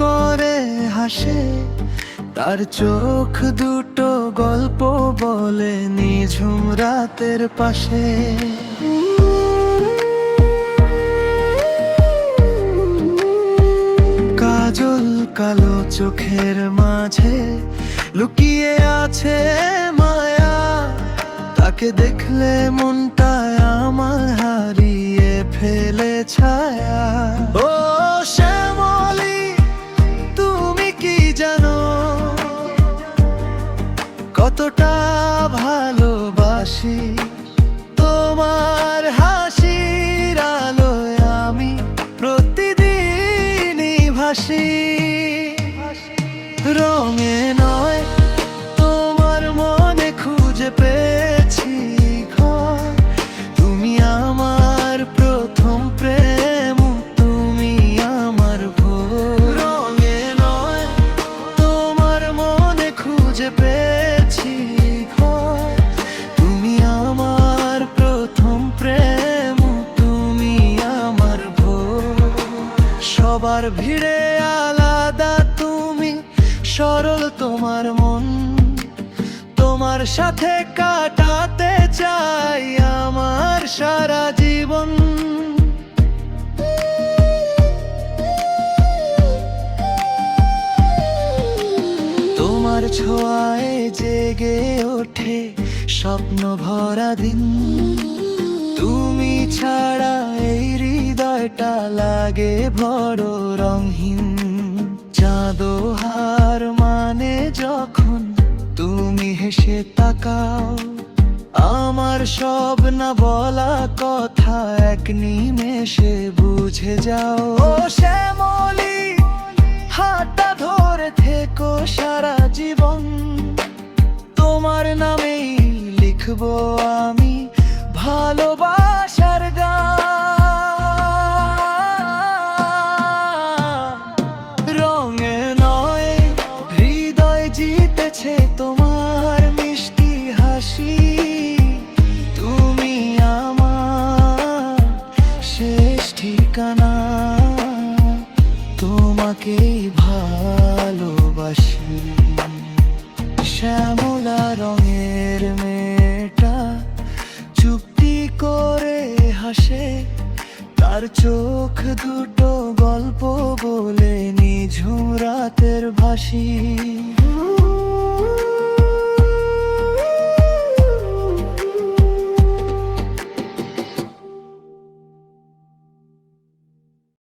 করে হাসে, তার চোখ দুটো গল্প বলে নিঝুম রাতের পাশে। কাজল কালো চোখের মাঝে লুকিয়ে আছে মায়া, তাকে দেখলে মনটায় আমার হারিয়ে ফেলে ছায়া। ও শ্যামলী, তুমি কি জানো কতটা ভালোবাসি তোমার হাসির আলোয় আমি প্রতিদিনই ভাসি। রঙে নয় তোমার মনে খুঁজে পেয়েছি ঘর, তুমি আমার প্রথম প্রেম, তুমি আমার ভোর। রঙে নয় তোমার মনে খুঁজে পেয়েছি ঘর, তুমি আমার প্রথম প্রেম, তুমি আমার ভোর। সবার ভিড়ে আলাদা তুমি, সরল তোমার মন, তোমার সাথে কাটাতে চাই আমার সারা জীবন। তোমার ছোঁয়ায় জেগে ওঠে স্বপ্ন ভরা দিন, তুমি ছাড়া এই হৃদয়টা লাগে বড় রঙহীন। চাঁদো হার মানে যখন তুমি হেসে তাকাও, আমার সব না বলা কথা এক নিমেষে বুঝে যাও। ও শ্যামলী, হাতটা ধরে থেকো সারা জীবন, তোমার নামেই লিখবো আমি ভালোবাসার গান। রঙে নয় হৃদয় জিতেছে তোমার মিষ্টি হাসি, তুমি আমার শেষ ঠিকানা, তোমাকেই ভালোবাসি। শ্যামলা রঙের মেয়েটা চুপটি করে হাসে, তার চোখ দুটো গল্প বলে নিঝুম রাতের ভাসি।